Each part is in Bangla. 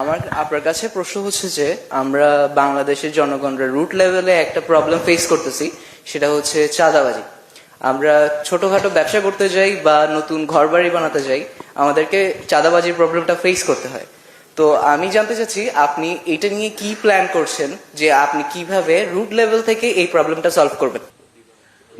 আমার আপনার কাছে প্রশ্ন হচ্ছে যে আমরা বাংলাদেশের জনগণরা রুট লেভেলে একটা প্রবলেম ফেস করতেছি, সেটা হচ্ছে চাঁদাবাজি। আমরা ছোটখাটো ব্যবসা করতে যাই বা নতুন ঘরবাড়ি বানাতে যাই, আমাদেরকে চাঁদাবাজির প্রবলেমটা ফেস করতে হয়। তো আমি জানতে চাচ্ছি আপনি এটা নিয়ে কি প্ল্যান করছেন, যে আপনি কিভাবে রুট লেভেল থেকে এই প্রবলেমটা সলভ করবেন।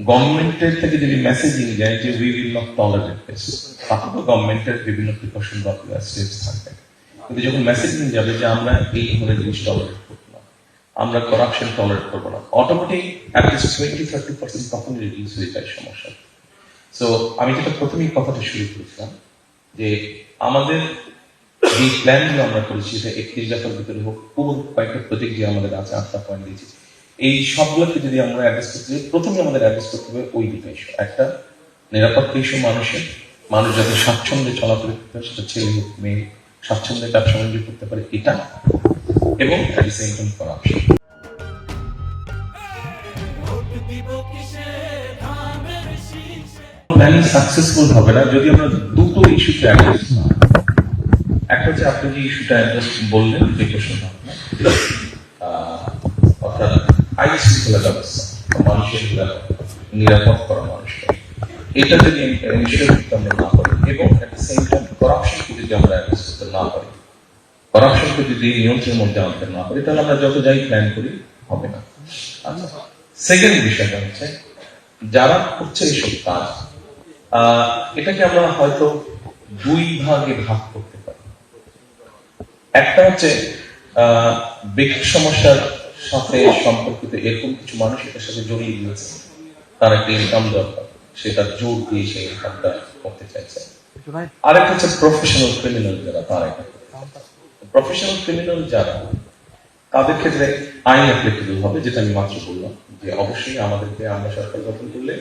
গভর্নমেন্টের থেকে যদি মেসেজিং যায় যে we will not tolerate this, তাহলে তো গভর্নমেন্টের বিভিন্ন প্রিকশন বা স্টেপস থাকবে। কিন্তু যখন মেসেজিং যাবে যে আমরা এই ধরনের জিনিস টলারেট করবো না, আমরা করাপশন টলারেট করবো না, অটোমেটিক অ্যাটলিস্ট 20-30% তখন রিডিউস হয়ে যায় সমস্যা। সো আমি যেটা প্রথমেই কথাটা শুরু করেছিলাম যে আমাদের এই প্ল্যানগুলো আমরা করেছি, সেটা 31 দফার ভিতরে হোক, পুরো কয়েকটা প্রজেক্ট যে আমাদের আছে, 8টা পয়েন্ট দিয়েছি, এই সবগুলোকে যদি আমরা অ্যাড্রেস করতে যাই, প্রথমে আমাদের অ্যাড্রেস করতে হবে ওই দুটো ইস্যু। একটা নিরাপত্তা ইস্যু, মানুষ যাতে স্বাচ্ছন্দ্যে চলাফেরা করতে পারে, সেটা ছেলে হোক মেয়ে, স্বাচ্ছন্দ্যে ব্যবসা বাণিজ্য করতে পারে এটা, এবং at the same time corruption. Planning successful হবে না যদি আমরা দুটো ইস্যুতে অ্যাড্রেস না। একটা হচ্ছে আপনি যে ইস্যুটা অ্যাড্রেস বললেন, প্রিকশন অর্থাৎ আইন শৃঙ্খলা ব্যবস্থা, মানুষের নিরাপদ করা মানুষকে, এটা যদি আমরা না করি এবং অ্যাট দ্য সেম টাইম করাপশনকে যদি আমরা অ্যাড্রেস করতে না পারি, করাপশনকে যদি নিয়ন্ত্রণের মধ্যে আনতে না পারি, তাহলে আমরা যত যাই প্ল্যান করি হবে না। আচ্ছা, সেকেন্ড বিষয়টা হচ্ছে যারা করছে এইসব কাজ, এটাকে আমরা হয়তো দুই ভাগে ভাগ করতে পারি। একটা হচ্ছে ব্যক্তি সমস্যার সাথে সম্পর্কিত এরকম কিছু মানুষ এটার সাথে জড়িয়ে দিয়েছে, তার একটা ইনকাম দরকার, সেটা জোর দিয়ে সেই ইনকামটা করতে চাইছে। আরেকটা হচ্ছে প্রফেশনাল ক্রিমিনাল যারা, তারা এটা প্রফেশনাল ক্রিমিনাল যারা, তাদের ক্ষেত্রে আইন অ্যাপ্লিকেবল হবে, যেটা আমি মাত্র বললাম যে অবশ্যই আমাদেরকে, আমরা সরকার গঠন করলে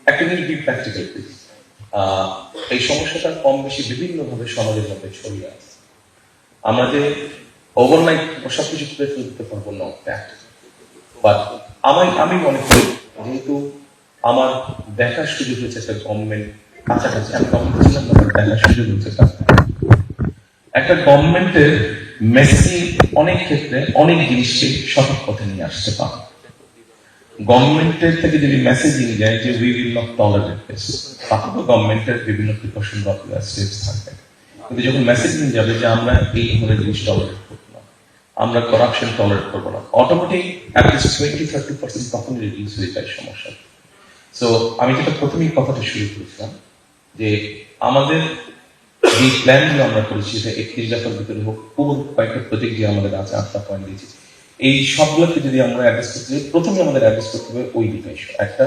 একটা জিনিস বি প্র্যাকটিক্যাল, এই সমস্যাটা কম বেশি বিভিন্ন ভাবে সমাজের মধ্যে ছড়িয়ে আছে। আমরা যে ওভারনাইট সবকিছু তুলে ফেলতে পারবো না, বাট আমি মনে করি যেহেতু আমার দেখার সুযোগ হয়েছে একটা গভর্নমেন্ট কাছাকাছি, আমি গভর্নমেন্ট দেখার সুযোগ হয়েছে একটা গভর্নমেন্টের মেসেজ অনেক ক্ষেত্রে অনেক জিনিসকে সঠিক পথে নিয়ে আসতে পারে। গভর্নমেন্টের থেকে যদি মেসেজিং যায় যে we will not tolerate this, তাহলে তো গভর্নমেন্টের বিভিন্ন প্রিকশন বা স্টেপস থাকবে। কিন্তু যখন মেসেজিং যাবে যে আমরা এই ধরনের জিনিস টলারেট করবো না, আমরা করাপশন টলারেট করবো না, অটোমেটিক অ্যাটলিস্ট 20-30% তখন রিডিউস হয়ে যায় সমস্যা। সো আমি যেটা প্রথমেই কথাটা শুরু করেছিলাম যে আমাদের এই প্ল্যানগুলো আমরা করেছি, সেটা 31 দফার ভিতরে হোক, পুরো কয়েকটা প্রজেক্ট যে আমাদের আছে, 8টা পয়েন্ট দিয়েছি, এই সবগুলোকে যদি আমরা অ্যাড্রেস করতে যাই, প্রথমে আমাদের অ্যাড্রেস করতে হবে ওই দুটো ইস্যু। একটা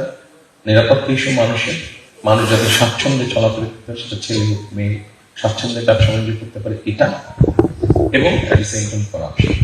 নিরাপত্তা ইস্যু, মানুষ যাতে স্বাচ্ছন্দ্যে চলাফেরা করতে পারে, সেটা ছেলে হোক মেয়ে, স্বাচ্ছন্দ্যে ব্যবসা বাণিজ্য করতে পারে এটা, এবং at the same time corruption.